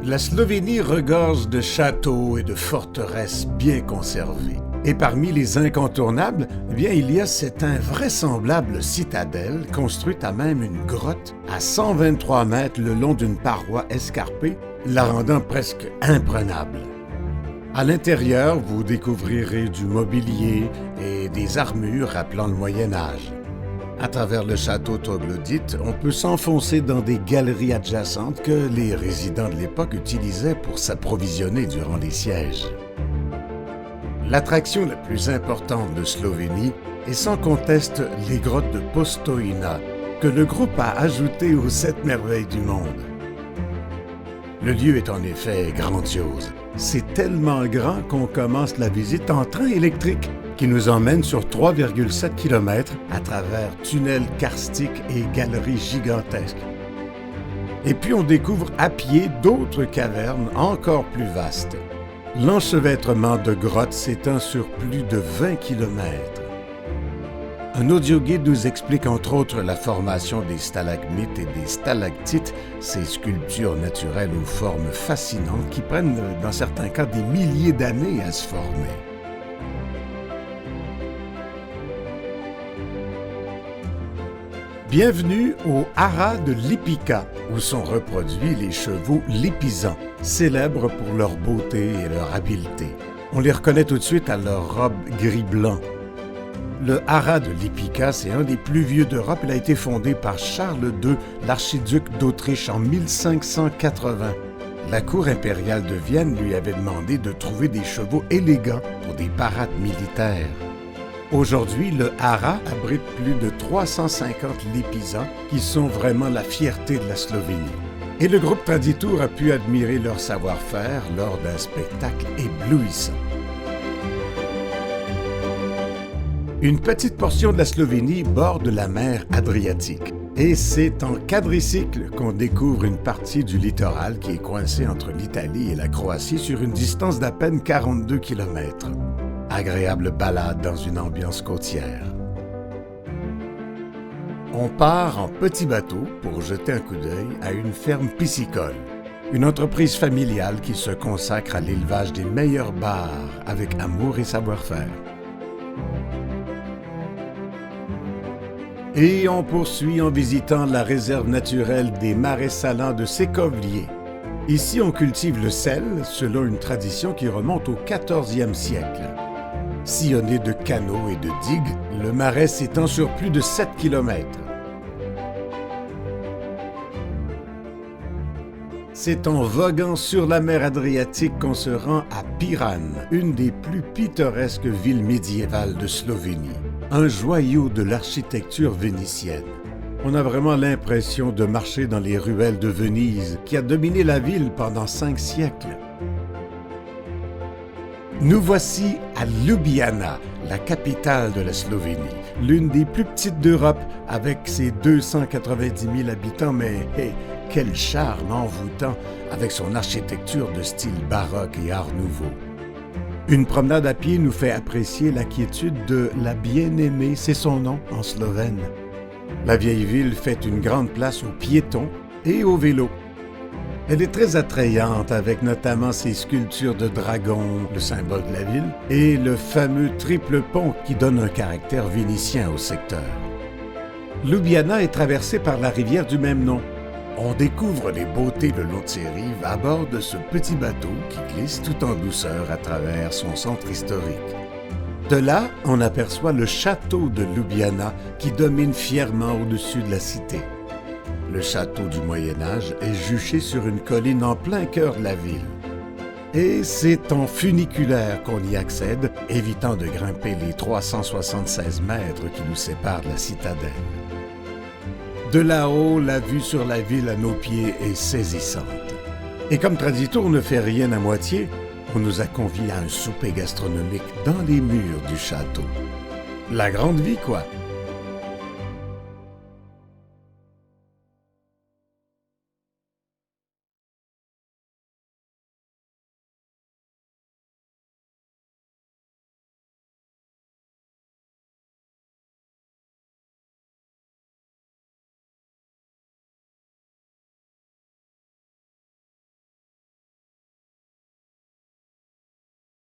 La Slovénie regorge de châteaux et de forteresses bien conservées. Et parmi les incontournables, il y a cette invraisemblable citadelle construite à même une grotte à 123 mètres le long d'une paroi escarpée, la rendant presque imprenable. À l'intérieur, vous découvrirez du mobilier et des armures rappelant le Moyen Âge. À travers le château troglodyte, on peut s'enfoncer dans des galeries adjacentes que les résidents de l'époque utilisaient pour s'approvisionner durant les sièges. L'attraction la plus importante de Slovénie est sans conteste les grottes de Postojna, que le groupe a ajoutées aux 7 merveilles du monde. Le lieu est en effet grandiose. C'est tellement grand qu'on commence la visite en train électrique qui nous emmène sur 3,7 km à travers tunnels karstiques et galeries gigantesques. Et puis on découvre à pied d'autres cavernes encore plus vastes. L'enchevêtrement de grottes s'étend sur plus de 20 km. Un audioguide nous explique entre autres la formation des stalagmites et des stalactites, ces sculptures naturelles aux formes fascinantes qui prennent, dans certains cas, des milliers d'années à se former. Bienvenue au haras de Lipica, où sont reproduits les chevaux lipisans, célèbres pour leur beauté et leur habileté. On les reconnaît tout de suite à leur robe gris-blanc. Le haras de Lipica, c'est un des plus vieux d'Europe. Il a été fondé par Charles II, l'archiduc d'Autriche, en 1580. La cour impériale de Vienne lui avait demandé de trouver des chevaux élégants pour des parades militaires. Aujourd'hui, le haras abrite plus de 350 lipisans qui sont vraiment la fierté de la Slovénie. Et le groupe Traditour a pu admirer leur savoir-faire lors d'un spectacle éblouissant. Une petite portion de la Slovénie borde la mer Adriatique. Et c'est en quadricycle qu'on découvre une partie du littoral qui est coincée entre l'Italie et la Croatie sur une distance d'à peine 42 km. Agréable balade dans une ambiance côtière. On part en petit bateau pour jeter un coup d'œil à une ferme piscicole, une entreprise familiale qui se consacre à l'élevage des meilleurs bars avec amour et savoir-faire. Et on poursuit en visitant la réserve naturelle des marais salants de Sécovlier. Ici, on cultive le sel selon une tradition qui remonte au 14e siècle. Sillonné de canaux et de digues, le marais s'étend sur plus de 7 km. C'est en voguant sur la mer Adriatique qu'on se rend à Piran, une des plus pittoresques villes médiévales de Slovénie. Un joyau de l'architecture vénitienne. On a vraiment l'impression de marcher dans les ruelles de Venise, qui a dominé la ville pendant 5 siècles. Nous voici à Ljubljana, la capitale de la Slovénie, l'une des plus petites d'Europe avec ses 290 000 habitants, mais quel charme envoûtant avec son architecture de style baroque et art nouveau. Une promenade à pied nous fait apprécier la quiétude de la Bien-Aimée, c'est son nom en slovène. La vieille ville fait une grande place aux piétons et aux vélos. Elle est très attrayante avec notamment ses sculptures de dragons, le symbole de la ville, et le fameux triple pont qui donne un caractère vénitien au secteur. Ljubljana est traversée par la rivière du même nom. On découvre les beautés le long de ses rives à bord de ce petit bateau qui glisse tout en douceur à travers son centre historique. De là, on aperçoit le château de Ljubljana qui domine fièrement au-dessus de la cité. Le château du Moyen Âge est juché sur une colline en plein cœur de la ville. Et c'est en funiculaire qu'on y accède, évitant de grimper les 376 mètres qui nous séparent de la citadelle. De là-haut, la vue sur la ville à nos pieds est saisissante. Et comme Traditour ne fait rien à moitié, on nous a conviés à un souper gastronomique dans les murs du château. La grande vie, quoi!